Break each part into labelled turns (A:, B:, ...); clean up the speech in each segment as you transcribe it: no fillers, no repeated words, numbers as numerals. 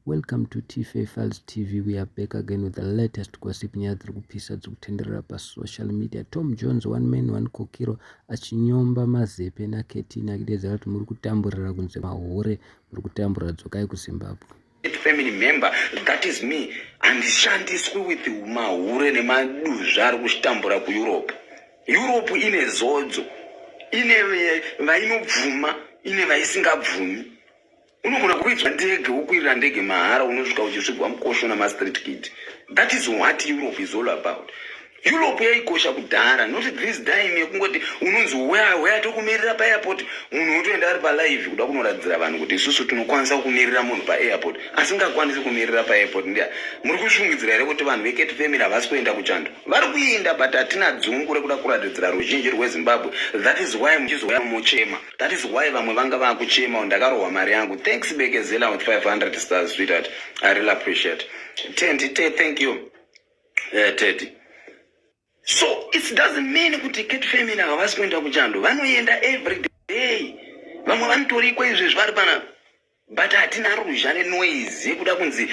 A: Welcome to TFA Files TV. We are back again with the latest gossip nyaya dziri kupisa dziri kutenderera pasocial media. Tom Jones one man one kokiro achinyomba mazepe naKetini akidedzera kuti muri kutamburira kunze mahore, muri kutamburira dzokai kuZimbabwe.
B: Family member, that is me, and shandiswe with mahure nemaduzva ari kuchitambura kuEurope. Europe ine zodzo, ine vainobvuma, ine vaisingabvumi. Unogona kuidzwa ndege wokwirira ndege mahara unosvika uchisvigwa mukosho namastreet kid. That is what Europe is all about. Europe yaikosha kudhara, not this time yekungoti unonzi where tokumirira paairport munhu otoenda ari palive kuda kunoradzira vanhu kuti isusu tinokwanisa kumirira munhu paairport asingakwanisi kumirira paairport. Ndia muri kushungidzira here kuti vanhu veketi family havasi kuenda kuchando? Vari kuenda but hatina dzungu rekuda kuratidzira ruzhinji rweZimbabwe. That is why muchizoya muchema. That is why vamwe vanga vakuchema ndakarohwa mari yangu. Thanks Bekezela with 500 stars, sweetheart. I really appreciate. Thank you Teddy. So it doesn't mean kuti keti family havasi kuenda kuchando. Vanoenda every day. Vamwe vanotorikwa izvi zvari pana. But hatina ruzha nenoise yekuda kunzi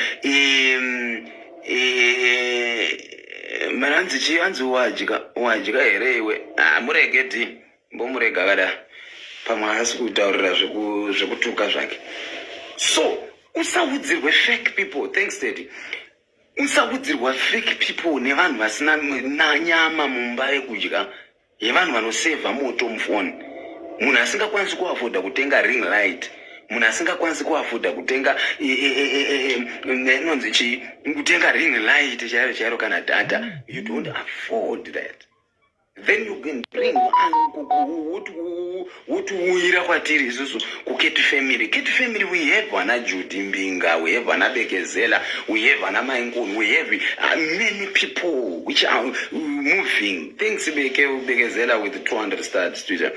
B: mananzi chianzi wajika here iwe. Muregeti mbomurega kada pamwe haasi kutaurira zvekutuka zvake. So usaudzirwe fake people. Thanks Teddy. Usaudzirwa fake people nevanhu vasina nyama mumba yekudya, yevanhu vanosevha moto mufoni. Munhu asingakwanisi kuafoda kutenga ring light, munhu asingakwanisi kuafoda kutenga kutenga ring light chairo kana data. You don't afford that. Then you can bring uira kwatiri isusu kuketi family. Keti family, we have vana Judy Mbinga, we have vana Bekezela, we have vana Mainkoni, we have many people which are moving. Thanks Bekezela with 200 stars Twitter.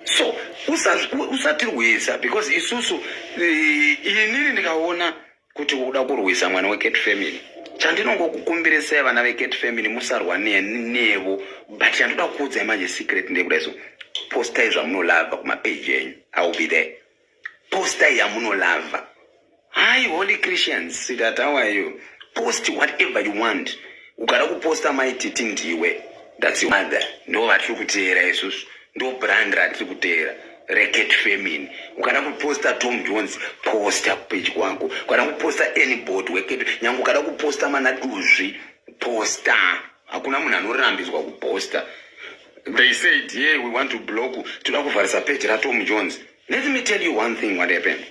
B: So usatirwisa because isusu inini ndikaona kuti uda kurwisa mwana weketi family. Chandinongokukumbirisa vana veketi family musarwa nevo, but chandoda kuudza manje secret ndekudaizvo. Postai zvamunolava kumapage yenyu. I will be there. Postai yamunolava. Hi holy Christians, that how are you? Post whatever you want. Ukada kuposta maititi ndiwe. That's your mother. Ndo vatiri kuteera isusu. Ndo brand ratiri kuteera. Reket family. Ukada kuposta Tom Jones, posta page kwangu. Ukada kuposta anybody weketi, nyangu ukada kuposta manaduzvi, posta. Hakuna munhu anorambidzwa kuposta. They said, yeah, we want to block. Toda kuvharisa page raTom Jones. Let me tell you one thing what happened.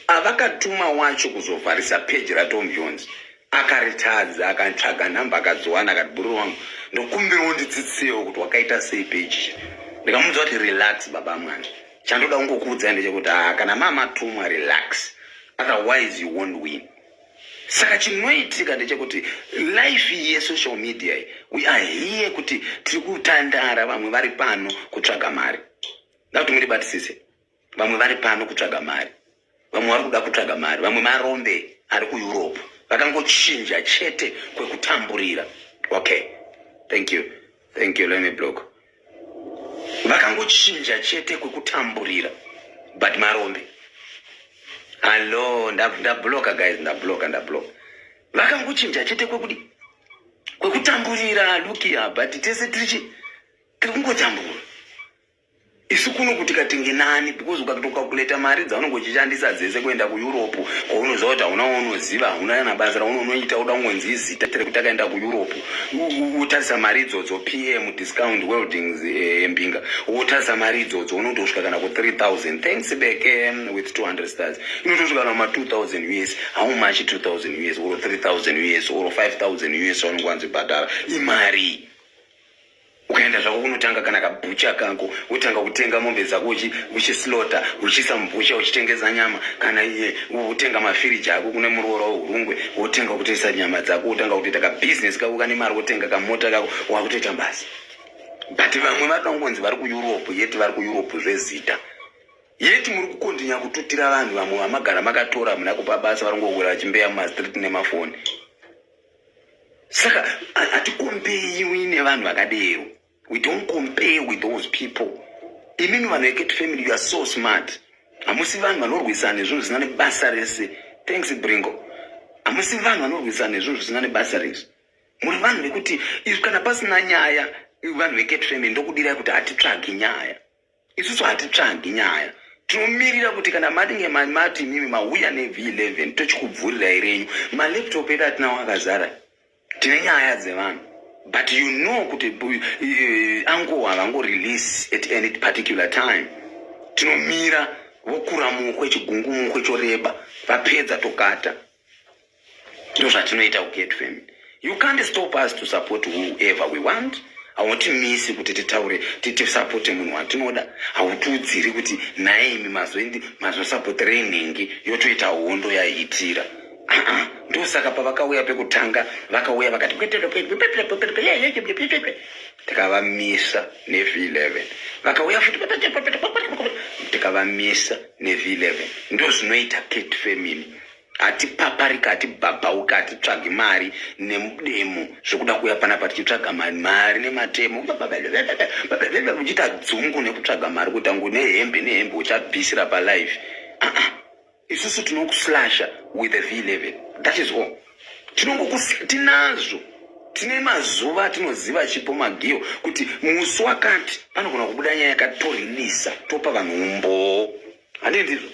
B: Avakatuma wacho kuzovharisa page raTom Jones. Akaritadza, akatsvaga namba, akadziwana, akati buru wangu, ndokumbira undidzidzisewo kuti wakaita sei page. Ndikamuudza kuti relax baba mwana. Chandoda kungokuudza ndechekuti kana mama tumwa relax. Otherwise you won't win. Saka chinoitika ndechekuti life yesocial media, we are here kuti tiri kutandara, vamwe vari pano kutsvaga mari. Ndakuti muribatisise. Vamwe vari pano kutsvaga mari. Vamwe vari kuda kutsvaga mari. Vamwe marombe ari kuEurope. Vakangochinja chete kwekutamburira. Okay. Thank you. Let me block. Vakangochinja chete kwekutamburira. But marombe. Hello, ndabloka guys, ndabloka. Vakangochinja chete kwekutamburira, look here, but tese tiri kungotambura. Isu kuno kuti katenge nani, because ukatoka kuleta mari dzaunongochishandisa dzese kuenda kuEurope, kwaunoziva kuti hauna unoziva, hauna nabasa raunoita, uda kungonzi zita kuti takaenda kuEurope. Utarisa mari idzodzo PM discount weldings Mbinga. Utarisa mari idzodzo unotosvika kana ku 3000. Thanks back with 200 stars. Unotosvika kana 2000 US. How much 2000 US or 3000 US or 5000 US unongwanzi bhadhara imari. Ukaenda zvako unotanga kana kabucha kako, utanga kutenga mombe dzako uchislota, uchisa mbucha uchitengesa nyama, kana utenga mafiriji ako kune muroora weHurungwe, utenga kutengesa nyama dzako, utanga kutoita ka business kako, kane mari utenga kamota kako, wakutoita basi. But vamwe vatongonzi vari kuEurope, yeti vari kuEurope zvezita. Yeti muri kukontinya kututira vanhu vamwe vamagara makatora muna kupa basa varongowira vachimbeya mumastreet nemafoni. Saka hatikompeyiwi nevanhu vakadero. We don't compare with those people. Imini vanhu veketi family, you are so smart. Hamusi vanhu vanorwisana nezvinhu zvisina nebasa rese. Thanks Bringo. Amusi vanhu vanorwisana izvozvo zvisina nebasa rezvo. Muri vanhu vekuti izvi kana pasina nyaya vanhu veCat Family ndokudirai kuti hatitsvagi nyaya. Isusu hatitsvagi nyaya. Tinomirira kuti kana madinge mati mimi mauya neV11 tochikubvurirai renyu. Malaptop edu atinawo akazara. Tine nyaya dzevanhu. But you know kuti ango havango release at any particular time. Tinomira vokura mukwe chigungu mukwe choreba vapedza tokata. Ndo zvatinoita kuCat Family. You can't stop us to support whoever we want. Hautimisi kuti titaure tisupport munhu watinoda. Hautiudziri kuti naimi mazosupport training yotoita hondo yaitira. Ndo saka pavakauya pekutanga vakauya vakati tikavamisa neV11. Vakauya futi tikavamisa neV11. Ndo zvinoita Cat Family. Hatipaparika, hatibhabhauka, hatitsvagi mari nemudemo zvokuda kuuya panapa tichitsvaga mari nematemo uchita dzungu nekutsvaga mari kuti angu nehembe uchabvisira palife. Isusu tinokuslasha with the V11. That is all. Tinazvo. Tine mazuva atinoziva chipo magiyo kuti musi wakati panogona kubuda nyaya yakatorilisa topa vanhu umbo. Handizvo.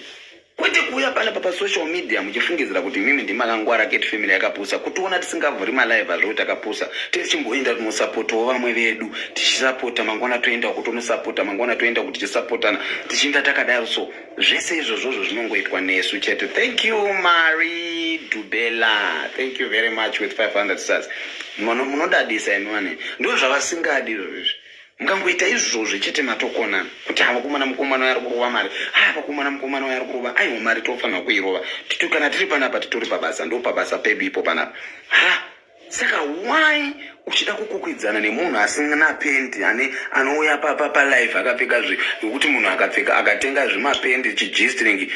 B: Kwete kuuya panapa pasocial media muchifungidzira kuti mimi ndimakangwara Cat Family yakapusa kutiona tisingavhuri malive azvo takapusa tichimboenda tinosapotawo vamwe vedu tichisapota mangwana toenda kuti tonosapota mangwana toenda kuti tisapotana tichinda takadaro. So zvese izvozvo zvinongoitwa nesu chete. Thank you Marie Dubela, thank you very much with 500 stars. Munodadisa imwane ndo zvavasingadi izvozvo. Mungangoita izvozvo chete matokona kuti mukomana yari kurova mari mukomana yari kurova aiwa mari tofanira kuirova kana tiri panapa titori pabasa ndo pabasa pedu ipo panapa. Saka why uchida kukukwidzana nemunhu asina pendi anouya palive akapfeka zvekuti munhu akapfeka akatenga zvimapendi chigistring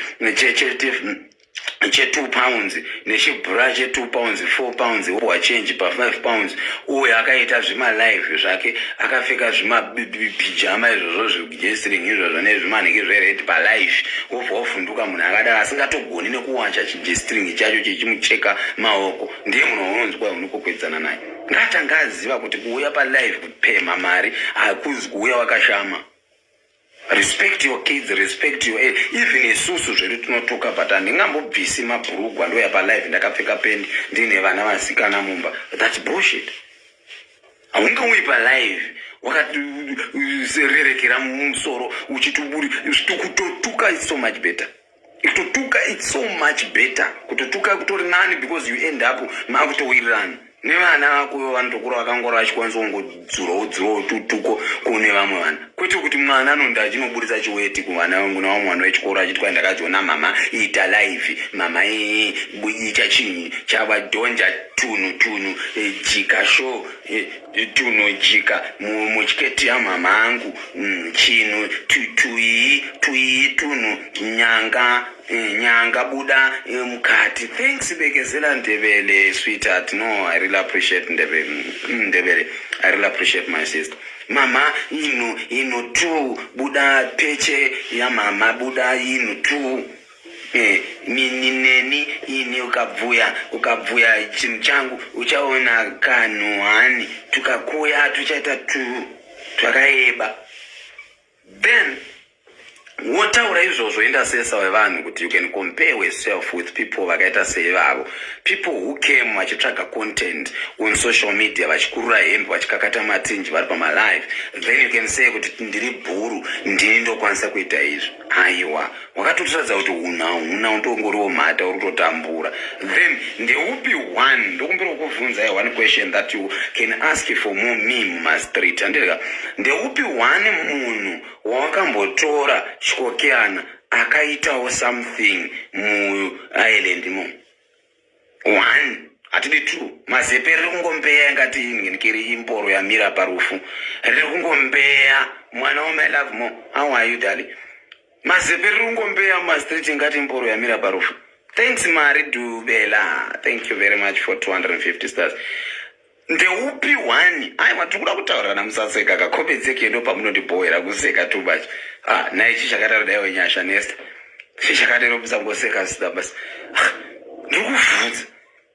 B: che 2 pounds nechibhura che 2 pounds 4 pounds wachange pa 5 pounds uye akaita zvimalive zvake akapfeka zvimapijama izvozvo zvigestring izvozvo nezvimanhiki zvered palive wobva wavhunduka munhu akadaro asingatogoni nekuwacha chigestring chacho chichimucheka maoko ndiye munhu unonzwa unokokwedzana naye. Ngatanga aziva kuti kuuya palive kupema mari hakuzi kuuya wakashama. Respect your kids, respect your age. Even isusu zvedu tinotoka but handingambobvisi mabhurugwa ndoya palive ndakapfeka pendi ndine vana vasikana mumba. That's bullshit. Haungauyi palive wakatirerekera mumusoro uchituburi kutotuka is so much better. Kutotuka it's so much better. Kutotuka kutori nani because you end up makutowirirana. Nevana vako vanotokura vakangora vachikwanisa kungodzurawo tutuko kune vamwe vana. Kwete kuti mwana anonda achinoburitsa chiweti kuvana vangu navamwe vana vechikoro achitwa ndakadziona mama ita live mama icha chinyi chavadhonja tunu jika show tunu jika muchiketi yamama angu chinu tuyi tunu nyanga buda mukati. Thanks Bekezela Ndebele sweetheart. No, I really appreciate Ndebele. I really appreciate my sister. Mama inu tu buda peche ya mama buda inu tu minineni ini ukabvuya chinhu changu uchaona kanuhani tukakuya tuchaita twakaeba. Then wotaura izvozvo indasesa wevanhu kuti you can compare yourself with people vakaita seivavo, people who came vachitsvaga content on social media vachikurura hembe vachikakata matinji vari pamalive, then you can say kuti ndiri bhuru ndini ndokwanisa kuita izvi. Aiwa, wakatotaridza kuti una undongoriwo mhata uri kutotambura. Then ndeupi one ndokumbira kukubvunza one question that you can ask for more me mumastreet. Andireka ndeupi one munhu wawakambotora chikokeana akaitawo something muisland mo? One, hatidi two. Mazepe riri kungombeya ingati nkiri imporo yamira parufu. Riri kungombeya mwana wa my love mo. How are you darling? Mazepe riri kungombeya mumastreet ingati imporo yamira parufu. Thanks Mari Dubela. Thank you very much for 250 stars. Ndeupi one? Aiwa tikuda kutaura namusaseka kakombedzeke ndo pamunondibhoera kuseka too much. Naichi chakadaro daiwo nyasha nesta. Chakadaro musangoseka sida basi. ndikuvhudza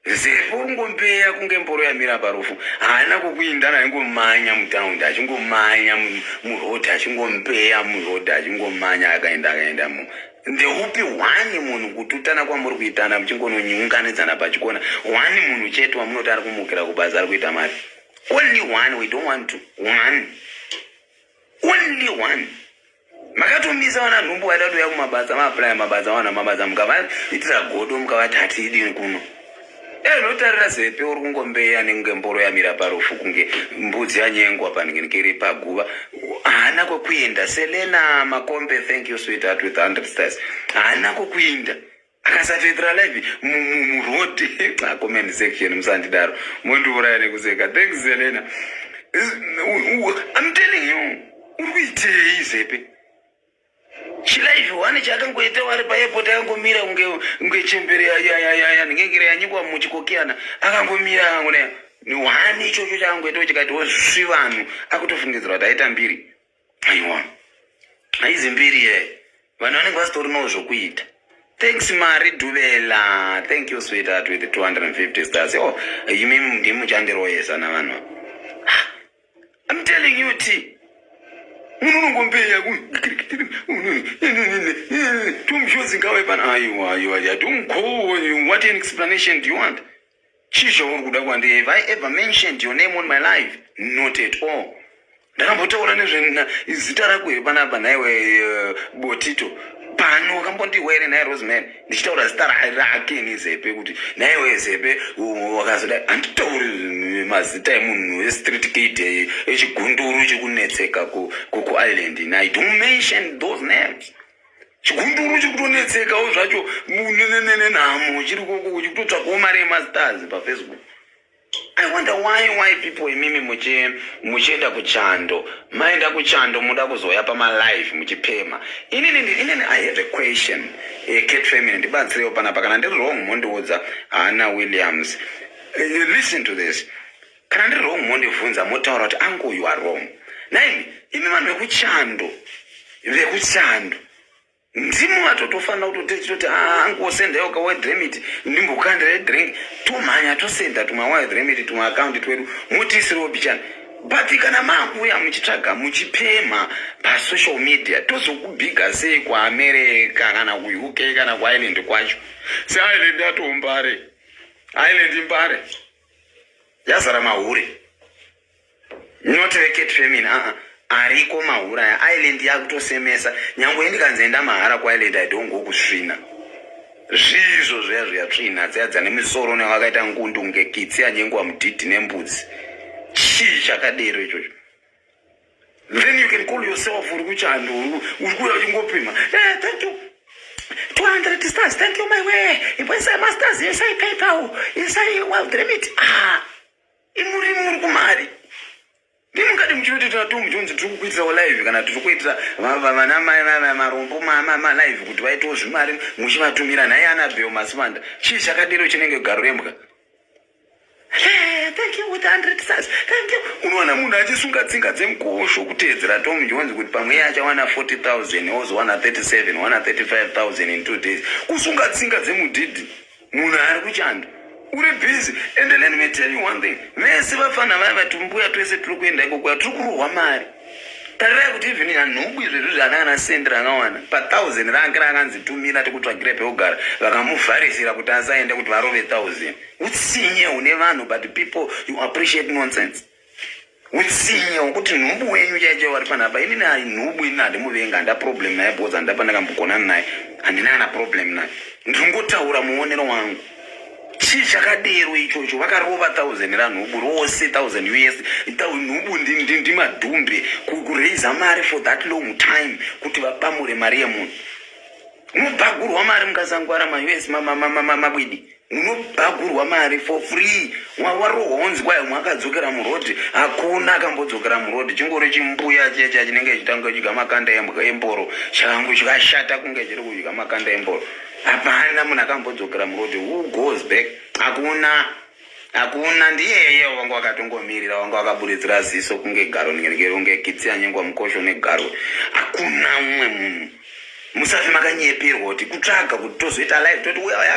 B: zepo ungombeya kunge mboro yamira parufu haana kukuinda naingomanya mutaundi achingomanya murodhi achingombeya murodhi achingomanya akaenda ndeupi wani munhu kuti utana kwamuri kuitana muchingononyunganidzana pachikona wani munhu chete wamunoti ari kumukira kubasa ari kuita mari only one. We don't want to one. Only one. Makatomisa wana nhumbu watatoya kumabasa maapply mabasa wana mabasa mukavaitira godo mukavatati idini kuno notarira zepe uri kungombeya nengemboro yamira parufu kunge mbudzi yanyengwa paningenikeri paguva haana kwekuenda. Selena Makombe, thank you sweetheart with 100 stars. Haana kwekuenda akasapfetera live muroad comment section musandidaro mondiuraya nekuseka. Thanks Selena. I'm telling you uri kuitei zepe chilive wani chakangoita wari paairport akangomira unge chembere nengengere yanyikwa muchikokiana akangomira akangona wani ichocho chakangoita chikatiwo zvi vanhu akutofungidzira kuti aita mbiri. Aiwa haizi mbiri ye vanhu vanenge vasitorinawo zvokuita. Thanks Mari Duvela. Thank you sweetheart with 250 stars. Oh, imi ndimuchandiroyesa navanhu. I'm telling you T. Unongombeya tumshozi ngawe pana aiwa don't call. What an explanation do you want? Chisho uri kuda kwandi. Have I ever mentioned your name on my life? Not at all. Ndakambotaura nezvezita rako iri panapa naiwe Botito pano wakambondiwere naye Rosemary ndichitaura zita rake nezepe kuti naiwe zepe wakazoda handitauri mazita emunhu westreet kid echigunduru chekunetseka kuisland. I don't mention those names. Chigunduru chekutonetsekawo zvacho nenhamo chiri koko chikutotsvakawo mari yemastars paFacebook. I wonder why people imimi muchienda kuchando maenda kuchando muda kuzoya pamalive muchipema. Inini I have a question. Kate Feminine ndibatsirewo panapa kana ndiri wrong mondiudza Hannah Williams. Listen to this. Kana ndiri wrong mondibvunza motaura kuti uncle you are wrong. Naini imi vanhu vekuchando ndimo vatotofanira kutotechitoti angosendaiwo kawide remit ndimbokandira drink tomhanya tosenda tumawide remit tumaakaunti twedu motiisirewo pichana. But kana maakuuya muchitsvaga muchipema pasocial media tozokubhiga sei kuAmerica kana kuUK kana kuIreland kwacho. SeIreland yatombare Ireland mbare yazara mahure not Kate Feminine. Ariko mahura ya Ireland yakutosemesa nyangwe ndikanzenda mahara kuIreland I don't go kusvina zvizvo zvatsvina dzadza nemisoro nevakaita ngundu ngekitsi yanyengwa mudhidhi nembudzi chii chakadero ichocho. Then you can call yourself uri kuchando uri kuya uchingopima thank you 200 stars, thank you my way ibwesa masters yesai PayPal yesai wild remit imuri kumari ndimukati muchiti Tom Jones tiri kukuitirawo live kana tiri kuitira vana marombo live kuti vaitewo zvimari muchivatumira naye Anabel Masipanda chii chakadero chinenge garo rembwa. Thank you with 100 stars. Thank you. Unoona munhu achisunga tsinga dzemukosho kuteedzera Tom Jones kuti pamwe iye achawana 40,000 ozowana 37 wana 35,000 in 2 days. Kusunga tsinga dzemudhidhi munhu ari kuchando uri busy. And let me tell you one thing. Vese vafana vaya vatumbuya twese turi kuenda ikoko turi kurohwa mari. Tarirai kuti even anhubu izvezvo zvaana sendi rakawana pa 1000 range rakanzitumira tikutsvagire peugara vakamuvharisira kuti asaende kuti varove 1000. Utsinye une vanhu but people you appreciate nonsense. Utsinye kuti nhumbu wenyu chaicho vari panapa. Inini nhubu ini handimuvenga handa problem naye because handapa ndakambogonana naye handina kana problem naye. Ndingotaura muonero wangu. Chii chakadero ichocho vakarova 1000 ranhubu rose 1000 US. Nhubu ndimadhumbe kureiza mari for that long time kuti vapamure mari yemunhu. Unobhagurwa mari mukasangwara maUS mabwidi. Unobhagurwa mari for free. Warohwa onzi kwai mwakadzokera murodhi hakuna akambodzokera murodhi chingori chimbuya checha chinenge chitanga kudya makanda emboro changu chikashata kunge chiri kudya makanda emboro. Hapana munhu akambodzokera murodhi. Who goes back? Hakuna ndiyeye wanga wakatongomirira wanga wakaburitsira ziso kunge garo kunge kitsi yanyengwa mukosho negaro. Hakuna umwe munhu. musafi makanyeperwa kuti kutsvaga kuti tozoita live toti uya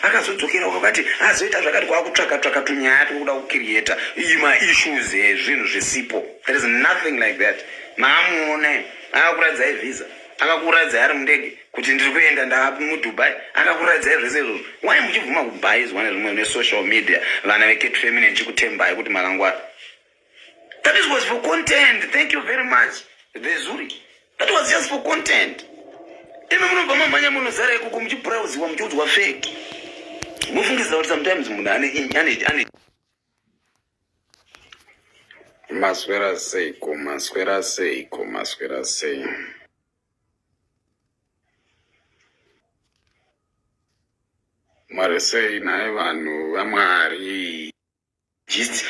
B: akazodzokera wakati azoita zvakati kwakutsvaga tunyaya tokuda kukirieta maissues ezvinhu zvesipo. There is nothing like that. Maamuone akakuradzai visa, akakuradzai ari mundege kuti ndiri kuenda ndaapi muDubai, akakuradzai zvese izvozvo. Why muchibvuma kubhaizwa nezvimwe nesocial media vana veKate Feminine chikutembai kuti makangwara? That was for content. Thank you very much. Vezuri. That was just for content. Ime munobva mamhanya munozara ikoko muchibrowsiwa muchiudzwa fake. Mufungisa kuti sometimes munhu ane maswera sei. Mari sei naye vanhu vaMwari. Just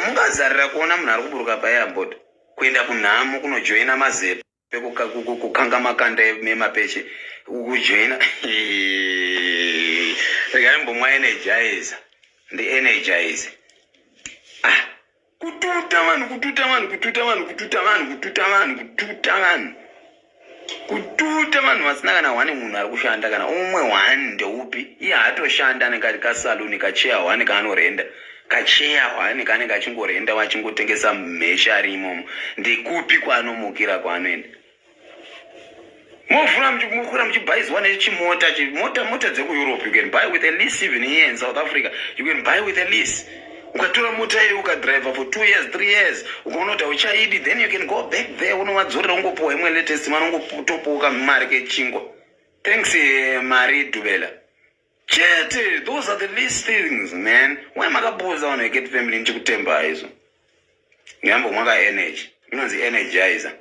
B: mungazarira kuona munhu ari kuburuka paairport kuenda kunhamo kunojoina mazepe kukanga makanda emapeshe kujoina regai mbomwa energize ndi-energize kututa vanhu vasina kana hwane munhu ari kushanda kana umwe hwani ndeupi iye hatoshanda nekati kasaluni kacheya hwani kaanorenda kacheya hwani kanenge achingorenda wachingotengesa mhesha ari imomo ndekupi kwaanomukira kwaanoenda mokura muchibhaizwa nechimota mota dzekueurope. You can buy with a lease. Even here in South Africa you can buy with a lease. Ukatora mota iyo ukadriver for 2 years 3 years ukaona kuti hauchaidi, then you can go back there unovadzorera ungopuwa imwe latest mari ungotopoka mari kechingwa. Thanks Mari Dubela. Chete, those are the least things, man. Why makabuza vanhu veKate Feminine nchikutemba izvo? Nyambo mwaka energy. Inonzi energizer.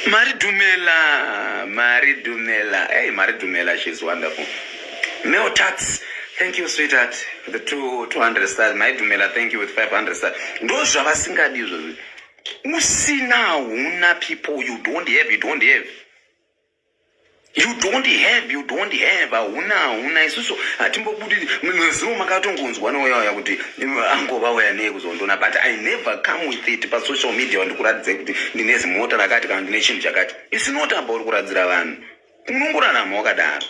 B: Mari Dumela. Hey, Mari Dumela, she's wonderful. Mel Tats, thank you, sweetheart, for the 200 stars. Mari Dumela, thank you with 500 stars. Ndo zvavasingadi izvozvo. Usina huna people, you don't have. You don't have. Hauna isusu hatimbobudi mwezumo makatongonzwa noyaya kuti angova waya nei kuzondona, but I never come with it pa social media ndikuratidze kuti ndine zimota rakati kana ndine chinhu chakati. It's not about kuradzira vanhu. Unongorarama wakadaro.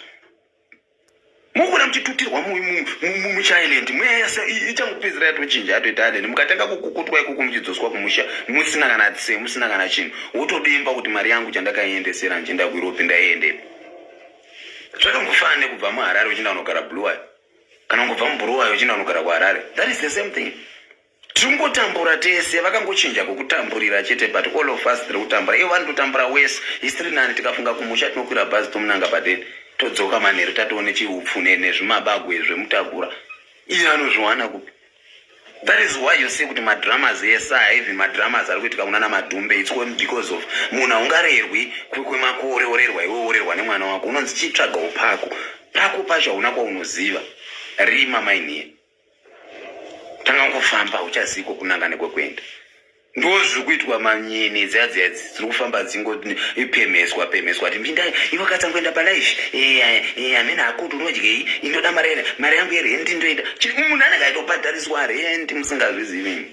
B: Mukura muchitutirwa muchiisland mwese ichangopedzera yatochinja yatoita adeni mukatanga kukukutwa ikoko muchidzoswa kumusha musina kana tse musina kana chinhu wotodimba kuti mari yangu chandakaendesera nchienda kuEurope ndaiendepi. Zvakangofana nekubva muHarare uchienda kunogara Bulawayo kana ngobva muBulawayo uchienda kunogara kuHarare. That is the same thing. Tingotambura tese vakangochinja kukutamburira chete, but all of us tiri kutambura. Ivo vanototambura wese isiri nani tikafunga kumusha tinokwira bhazi tomunanga padeni todzoka manheru tatoone chiupfu nezvimabagwe zvemutakura. Iye anozviwana kupi? That is why you see kuti madramas esa even madramas ari kuitika kunana Madhumbe, it's because of munhu ungarerwi kwemakore orerwa iwe orerwa nemwana wako unonzi chitsvagawo pako pacho hauna kwaunoziva rima mainie tangangofamba uchaziko kunanga nekwekwenda. Ndo zviri kuitwa manyeni dzadzadzi dziri kufamba dzingopemheswa kuti mbindai iwe katsangoenda palife amene akuti unodyei indoda mari yangu yerendi ndoenda munhu anenge aitobhadhariswa rendi musingazvizivi.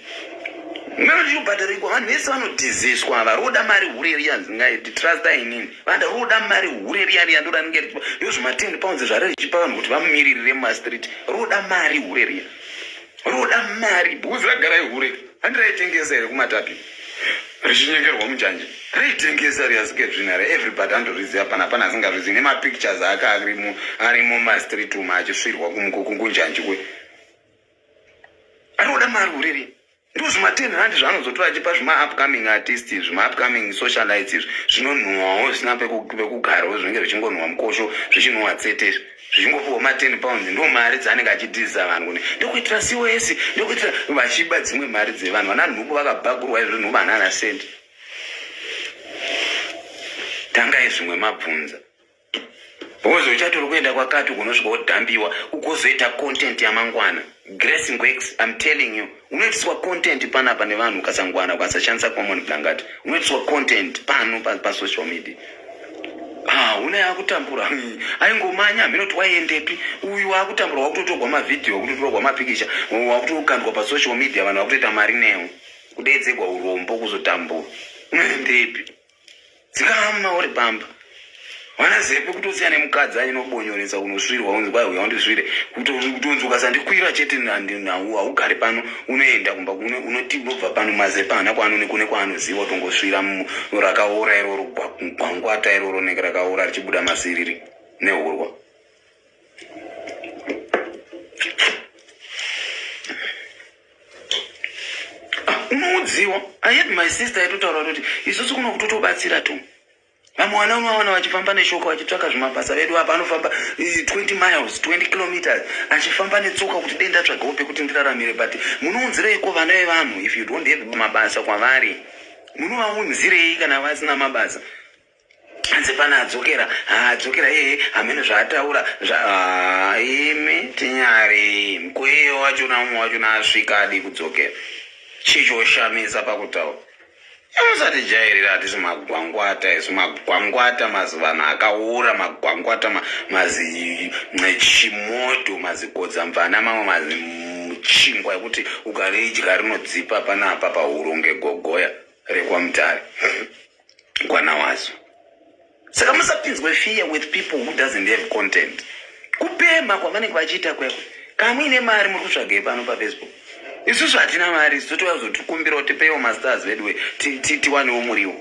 B: Mero chikubhadharikwa vanhu vese vanodhiziswa varoda mari hureriya nzingaiti trust inini vandaroda mari hureriya riya ndoda ninge yozvima 10 pounds zvare chipa vanhu kuti vamumiririre mumastreet. Roda mari hureriya, roda mari bhuzi ragara ihureri handiraitengesa here kumatapi richinyengerwa munjanje raitengesa riyasikedzvinare everybody andoriziva pana asingazvizivi nemapictures aka ari mumastreet umu achisvirwa kunjanji kwe. Aroda mari hureriya. Ndo zvima 10 rand zvaanozotora achipa zvima upcoming artists zvima upcoming socialites izvi zvinonhuwawo zvisina pekugarawo zvinenge zvichingonhuwa mukosho zvichinhuwa tsete zvichingopuwa ma 10 pounds. Ndo mari dzaanenge achidhizisa vanhu kune ndokuitira COS ndokuitira vachiba dzimwe mari dzevanhu vana nhubu vakabhagurwa izvo nhubu hanana sendi. Tangai zvimwe mabvunza bozo uchatori kuenda kwakati kunosvika wodhambiwa ugozoita content yamangwana. Gracing works, I'm telling you. Unoitiswa content panapa nevanhu ukasangwana ukasashandisa common blanket. Unoitiswa content pano pa social media. Una akutambura aingomanya minoti waendepi uyu akutambura wakutotogwa mavideo kutotorwa mapikisha wakutokandwa pa social media vanhu vakutoita mari newo kudedzegwa urombo kuzotambura unoendepi dzikama uri pamba wanazepe kutosiyana nemukadzi ainobonyoresa unosvirwa unzi kwai uya undisvire kutonzi ukasandikwira chete haugari pano unoenda kumba unoti unobva pano mazepe hana kune kwaanoziva utongosvira rakaora iroro gwangwata iroro nenge rakaora richibuda masiriri neurwa unoudziwa. I had my sister aitotaura kuti isusu kuno kutotobatsira tu vamwe vana unovaona vachifamba neshoko vachitsvaka zvimabasa vedu apa anofamba 20 miles 20 kilometers achifamba netsoka kuti denda tsvagawo pekuti ndiraramire but munounzireiko vana vevanhu if you don't have mabasa kwavari munovaunzirei kana vasina mabasa anze pana adzokera hamene zvaataura imi tinyari mukweyo wachona umwe wachona asvika adi kudzokera chichoshamisa pakutaura amusati jairira hatisi magwangwata mazivana akaura magwangwata chimoto mazikodza mvana mamwe mazimuchingwa ekuti ukaridya rinodzipa panapa pahuro ngegogoya rekwamutare kwana wazo. Saka musapinzwe fear with people who doesn't have content. Kupema kwavanenge vachiita kwekwe kamwine mari muri kutsvagei pano pafacebook isusu hatina mari isitotouya kuzotikumbira kuti tipewo masters vedu tiwanewo muriwo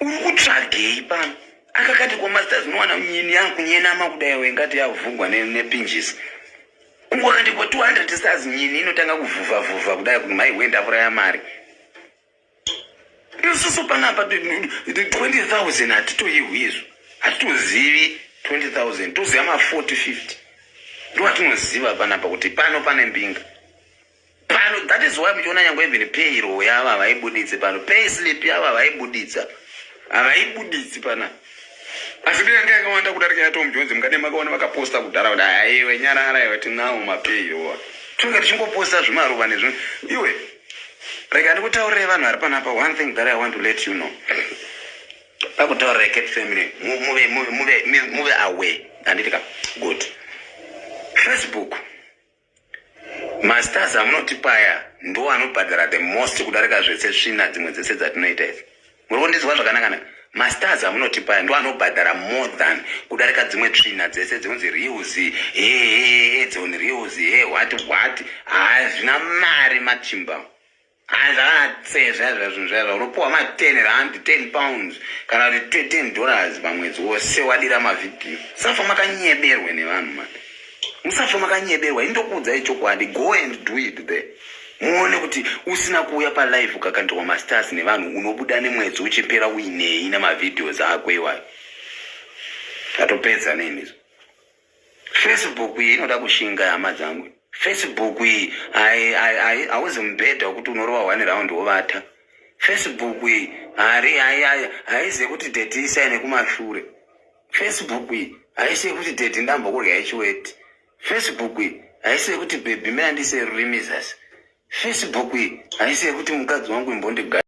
B: uri kutsvagei pano akakati kwamasters unowana nyini yankunyenama kudai wengati yavhungwa nepinjisi ungwakandikwa 200 stars nyini inotanga kuvhuvha kudai kuti mai wendapuraya mari isusu panapa 20,000 hatitoihwizvo hatitozivi 20,000 toziva ma40 50 ndowatinoziva panapa kuti pano pane mbinga pano. That is why muchiona nyange even payroll yava vaibuditse pano payslip yava vaibuditsa havaibuditsi pana asi ndenge yakawanda kudarika yaTom Jones mukade makaona vakaposta kudhara kuti aiwe nyarara iwe tinawo mapayroll tonge tichingoposta zvimaruva nezvimwe iwe rega ndikutaurire vanhu vari panapa one thing that I want to let you know pakutaurira Cat Family muve aware handitika good. Facebook masters amunotipaya ndo anobhadhara the most kudarika zvese svina dzimwe dzese dzatinoita idzi muri kundizwa zvakanaka masters amunotipaya ndo anobhadhara more than kudarika dzimwe tsvina dzese dzinonzi reels dzoni reels what hazvina mari machimba hazvakatsezva zvinhu zvaizva unopiwa ma10 rand 10 pounds kana kuti $10 pamwedzi wose wadira mavhidhiyo safa makanyeberwe nevanhu mani musafa makanyeberwa indokuudzai chokwadi go and do it there muone kuti usina kuuya palive ukakandirwa masters nevanhu unobuda nemwedzi uchipera uinei namavhidhios ako iwayo atopedza nenizo. Facebook iyi inoda kushinga hama dzangu. Facebook iyi hauzi mubhedha wekuti unorova 1 round wovata. Facebook iyi haizive kuti date isaine kumashure. Facebook iyi haisiye kuti date ndambokurya ichiweti. Facebook iyi haisiye kuti baby mina ndise rurimi zasi. Facebook iyi haisiye kuti mukadzi wangu imbondigara